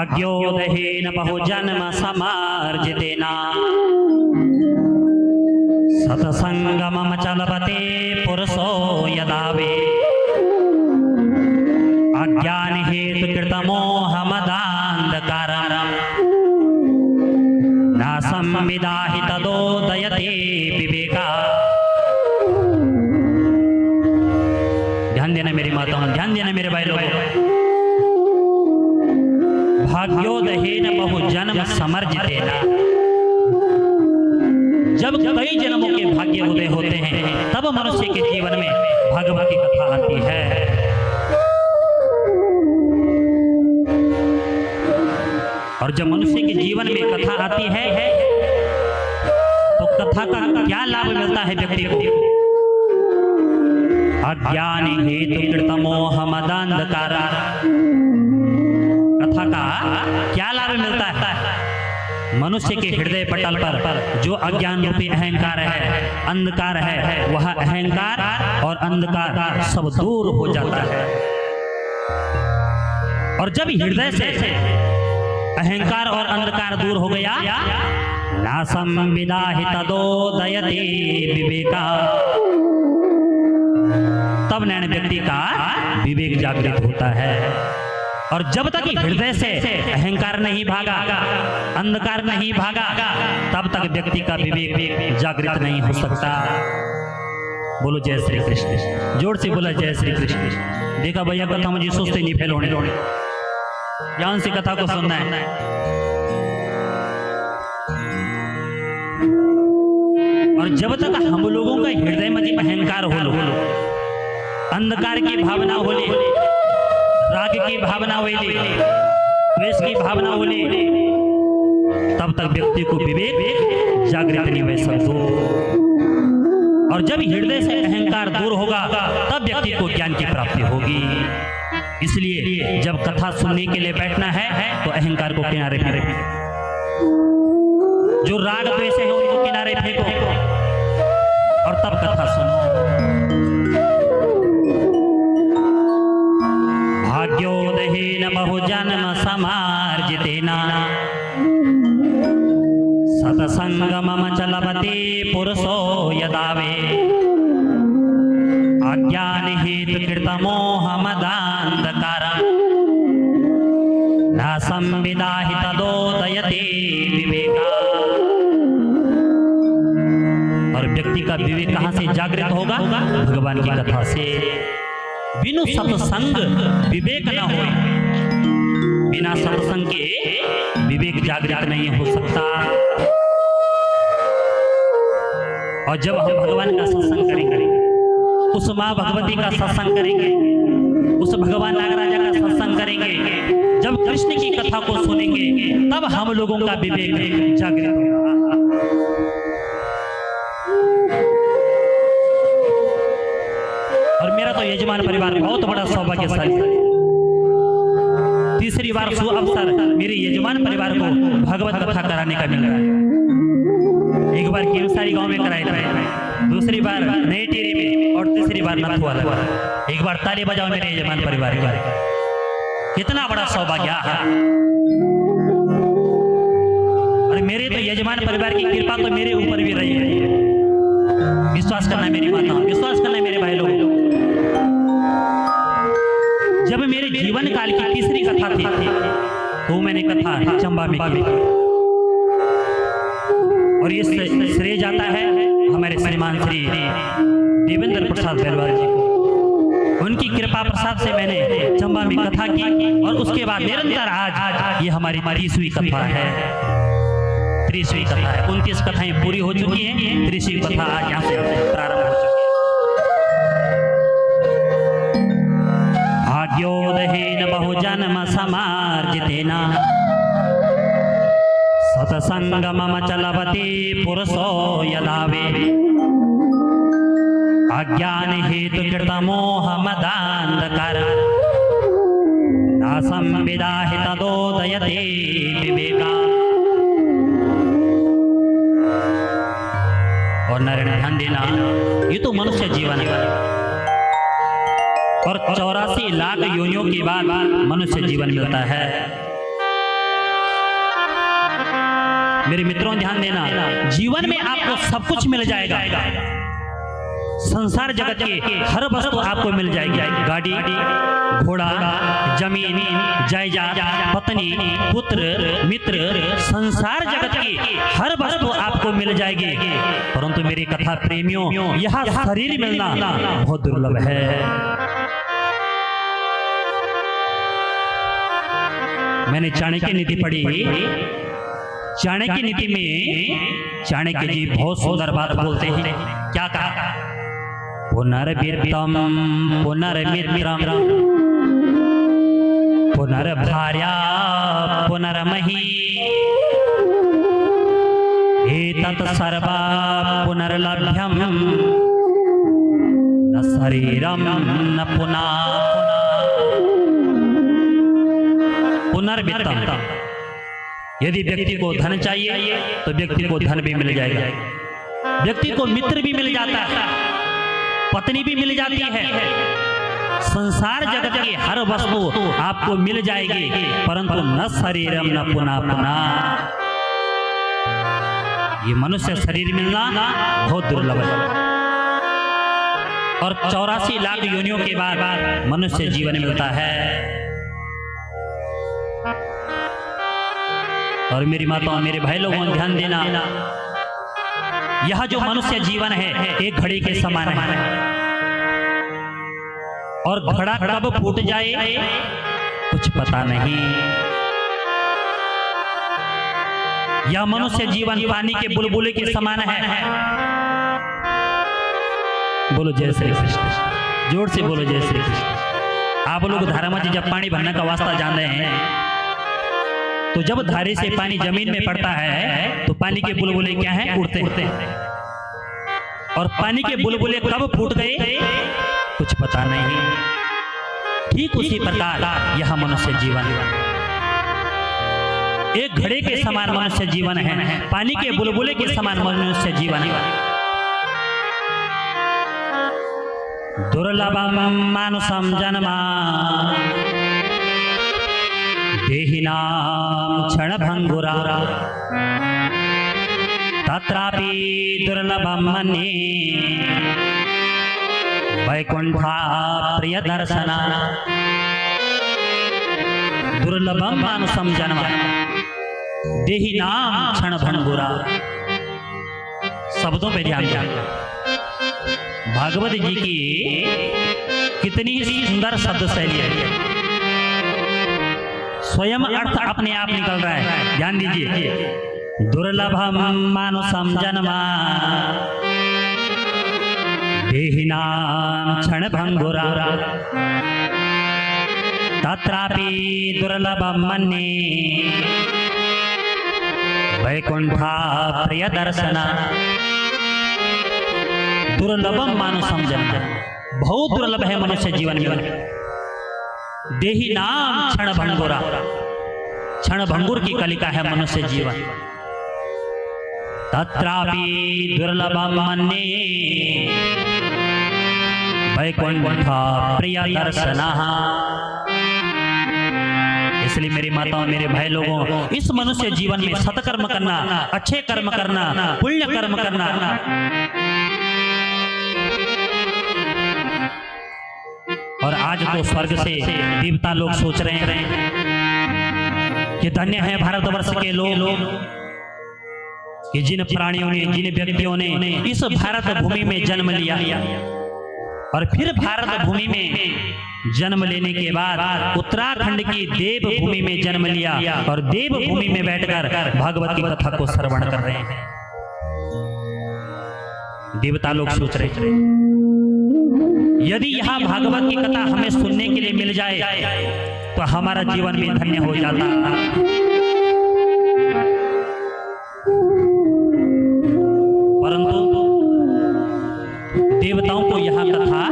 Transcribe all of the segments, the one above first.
भाग्योदहीन बहुजन्म समार्जितेन सत्संगमम चलपते पुरुषो यदावे अज्ञान हेतु कृतमोहमदान्धकारं न संविदाहि तदोदयते विवेका। ध्यान देना मेरी माताओं, ध्यान देना मेरे भाई लोगों। भाग्योदहीन बहुजन्म समर्जितेन, जब कई जन्मों के भाग्य उदय होते हैं तब मनुष्य के जीवन में भगवत की कथा आती है। और जब मनुष्य के जीवन में कथा आती है तो कथा का क्या लाभ मिलता है व्यक्ति को? अज्ञान हेतु कृतमोहमदान्धकार, कथा का क्या लाभ मिलता है? मनुष्य के हृदय पटल पर जो अज्ञान रूपी अहंकार है, अंधकार है, वह अहंकार और अंधकार सब दूर हो जाता है। और जब हृदय से अहंकार और अंधकार दूर हो गया, ना संविदाहि तदोदयते विवेका, तब नैन व्यक्ति का विवेक जागृत होता है। और जब तक हृदय से अहंकार नहीं भागा, अंधकार नहीं भागा, तब तक व्यक्ति का विवेक जागृत नहीं हो सकता। बोलो जय श्री कृष्ण, जोर से बोला जय श्री कृष्ण। देखा भैया कथा मुझे सोचते नहीं फेल होने, ध्यान से कथा को सुनना है। और जब तक हम लोगों का हृदय में अहंकार हो, अंधकार की भावना होले, राग की भावना होले, द्वेष की भावना होले, तब तक व्यक्ति को विवेक जागृत नहीं हो सकता। और जब हृदय से अहंकार दूर होगा तब व्यक्ति को ज्ञान की प्राप्ति होगी। इसलिए जब कथा सुनने के लिए बैठना है तो अहंकार को किनारे फेंको, जो राग द्वेष है उनको किनारे फेंको और तब कथा सुनो। भाग्योदहीन बहुजन्म समार्जितेन सत्संगमम चलपते पुरुषो यदावे अज्ञान हेतु कृतमोहमदान्धकारं न संविदाहि तदोदयते विवेका। और व्यक्ति का विवेक कहां से जागृत होगा? भगवान की कथा से। बिनु सत्संग विवेक न हो, बिना सत्संग के विवेक जागृत नहीं हो सकता। और जब हम भगवान का सत्संग करेंगे, उस माँ भगवती का सत्संग करेंगे, उस भगवान नागराजा का सत्संग करेंगे, जब कृष्ण की कथा को सुनेंगे तब हम लोगों का विवेक जागृत होगा। और मेरा तो यजमान परिवार बहुत बड़ा सौभाग्यशाली है। तीसरी बार सु अवसर मेरे यजमान परिवार को भगवत कथा कराने का मिल रहा है। एक बार केवसारी गांव में कराए थे, दूसरी बार नई टेरी में और तीसरी बार नथुआ। एक बार ताली बजाओ मेरे यजमान परिवार का। कितना बड़ा सौभाग्य है। और मेरे तो यजमान परिवार की कृपा तो मेरे ऊपर भी रही है। विश्वास करना मेरी माता, विश्वास करना मेरे भाई लोग। जब मेरे जीवन काल की तीसरी कथा थी तो मैंने कथा चंबा में की। और ये श्रेय जाता है हमारे श्रीमान श्री देवेंद्र प्रसाद बेलवाल जी को। उनकी कृपा प्रसाद से मैंने चंबा में कथा की और उसके बाद निरंतर आज ये हमारी 30वीं कथा है। 30वीं कथा है। 29 कथाएं पूरी हो चुकी हैं, 30वीं कथा आज यहाँ से प्रारंभ हो चुकी है। भाग्योदहीन बहुजन्म समार्जितेन सत्संगमम चलपते पुरुषो यदावे अज्ञान हेतु कृतमोहमदान्धकारं न संविदाहि तदोदयते विवेका। और नारायण ध्यान देना, ये तो मनुष्य जीवन है और 84 लाख योनियों के बाद मनुष्य जीवन मिलता है। मेरे मित्रों ध्यान देना, जीवन में आपको सब कुछ मिल जाएगा। संसार जगत के हर वस्तु आपको मिल जाएगी, गाड़ी, घोड़ा, जमीन, जायदाद, पत्नी, पुत्र, मित्र, संसार जगत की हर वस्तु आपको मिल जाएगी। परंतु मेरी कथा प्रेमियों, यह शरीर मिलना बहुत दुर्लभ है। मैंने चाणक्य नीति पढ़ी। चाणक्य नीति में चाणक्य जी बहुत सुंदर बात बोलते हैं। क्या कहा? पुनर्वित्तम पुनर्मित्रम पुनर्भार्या पुनर्मही एतत् सर्वा पुनर्लभ्यम न शरीरम न पुनः। पुनर्वित्तम, यदि व्यक्ति को धन चाहिए तो व्यक्ति को धन भी मिल जाएगा, व्यक्ति को मित्र भी मिल जाता है, पत्नी भी मिल जाती है, संसार जगत की हर वस्तु आपको मिल जाएगी, परंतु न शरीरम न पुनः पुनः। ये मनुष्य शरीर मिलना बहुत दुर्लभ है। और 84 लाख योनियों के बाद मनुष्य जीवन मिलता है। और मेरी माताओं, मेरे भाई लोगों, ध्यान देना, यह जो मनुष्य जीवन है एक घड़ी के समान है। और घड़ा कब फूट जाए कुछ पता नहीं। यह मनुष्य जीवन पानी के बुलबुले के समान है। बोलो जय श्री कृष्ण, जोर से बोलो जय श्री कृष्ण। आप लोग धारा में जब पानी भरने का वास्ता जान रहे हैं, तो जब धारे से पानी जमीन में पड़ता है तो पानी के बुलबुले क्या हैं? उड़ते हैं। और पानी के बुलबुले कब फूट गए कुछ पता नहीं। ठीक उसी प्रकार यह मनुष्य जीवन एक घड़े के समान मनुष्य जीवन है, पानी के बुलबुले के समान मनुष्य जीवन। दुर्लभम मानुषम जन्मा देहिनां क्षणभंगुरा तत्रापि दुर्लभम मन्ये वैकुंठा प्रिय दर्शना। दुर्लभम मानुषम जन्म देहिनां क्षणभंगुरा। शब्दों पे ध्यान दें। भागवत जी की कितनी सुंदर शब्द शैली है, स्वयं अर्थ अपने आप निकल रहा है। ध्यान दीजिए। दुर्लभम मानुषम जन्मा देहिनां क्षणभंगुरा तत्रापि दुर्लभम मन्ये वैकुंठा प्रिय दर्शना। दुर्लभम मानुषम जन्म, बहुत दुर्लभ है मनुष्य जीवन में। देहिनां क्षणभंगुरा, क्षणभंगुर की कलिका है मनुष्य जीवन। तत्रापि दुर्लभम मन्ये वैकुंठा प्रिय दर्शनः। इसलिए मेरी माताओं, मेरे भाई लोगों, इस मनुष्य जीवन में सत्कर्म करना, अच्छे कर्म करना, पुण्य कर्म करना, और आज तो स्वर्ग से देवता लोग सोच रहे हैं कि धन्य है भारतवर्ष के लोग कि जिन प्राणियों ने, जिन व्यक्तियों ने इस भारत भूमि में जन्म लिया और फिर भारत भूमि में जन्म लेने के बाद उत्तराखंड की देव भूमि में जन्म लिया और देव भूमि में बैठकर भागवत की कथा को श्रवण कर रहे हैं। देवता लोग सोच रहे हैं यदि यहाँ भागवत की कथा हमें सुनने के लिए मिल जाए तो हमारा जीवन भी धन्य हो जाता। परंतु देवताओं को यह कथा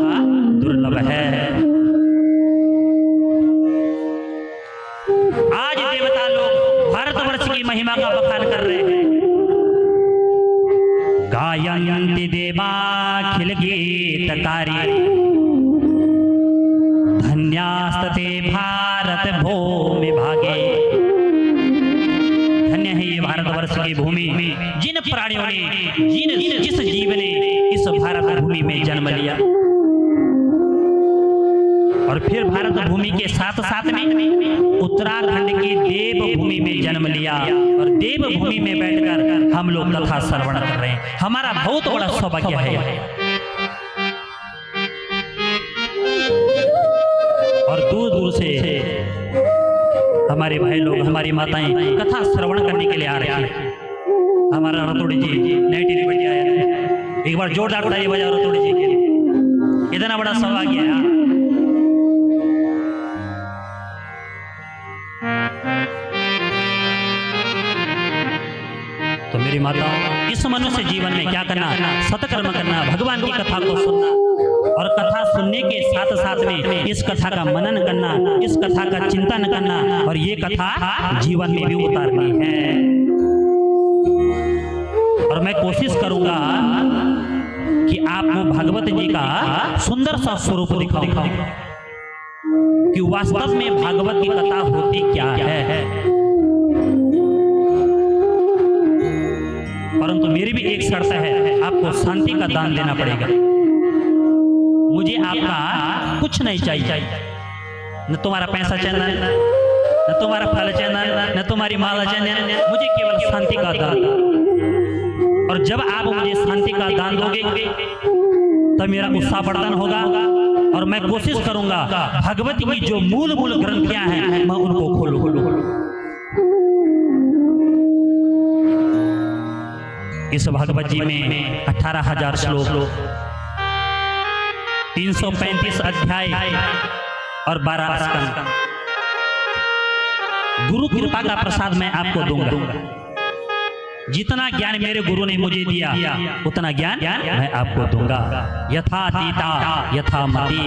दुर्लभ है। आज देवता लोग भारतवर्ष की महिमा का बखान कर रहे हैं। गायन्ति देवाखिल गीतकारी धन्यास्ते भारत भूमि भागे। धन्य है ये भारतवर्ष भारतवर्ष की भूमि, जिन प्राणियों ने जिस जीव ने इस भारत भूमि में जन्म लिया और फिर भारत भूमि के साथ साथ में उत्तराखंड की देवभूमि में जन्म लिया और देवभूमि में बैठकर हम लोग कथा श्रवण कर रहे हैं। हमारा बहुत बड़ा सौभाग्य है। और दूर दूर से हमारे भाई लोग, हमारी माताएं कथा श्रवण करने के लिए आ रहे हैं। हमारा रतोड़ी जी नई टीवी बन गया है, एक बार जोरदार ताली बजाओ रतोड़ी जी के लिए। इतना बड़ा सौभाग्य है। तो मेरी माताओं, इस मनुष्य जीवन में क्या करना? सत्कर्म करना, भगवान की कथा को सुनना और कथा सुनने के साथ साथ में इस कथा का मनन करना, इस कथा का चिंतन करना और ये कथा जीवन में भी उतारनी है। और मैं कोशिश करूंगा कि आपको भगवत जी का सुंदर सा स्वरूप दिखाऊं कि वास्तव में भागवत की कथा होती क्या है। परंतु मेरी भी एक शर्त है, आपको शांति का दान देना पड़ेगा। मुझे आपका कुछ नहीं चाहिए, न तुम्हारा पैसा चाहिए, न तुम्हारा फल चाहिए, न तुम्हारी माला चाहिए, मुझे केवल शांति का दान। और जब आप मुझे शांति का दान दोगे तब मेरा उत्साह वर्धन होगा और मैं कोशिश करूंगा भगवत की जो मूल ग्रंथियां हैं मैं उनको खोलूं। इस भागवत जी में 18,000 श्लोक, 335 अध्याय और 12 स्कंद। गुरु कृपा का प्रसाद मैं आपको दूंगा। जितना ज्ञान मेरे गुरु ने मुझे दिया उतना ज्ञान मैं आपको दूंगा। यथा तीता यथा मति।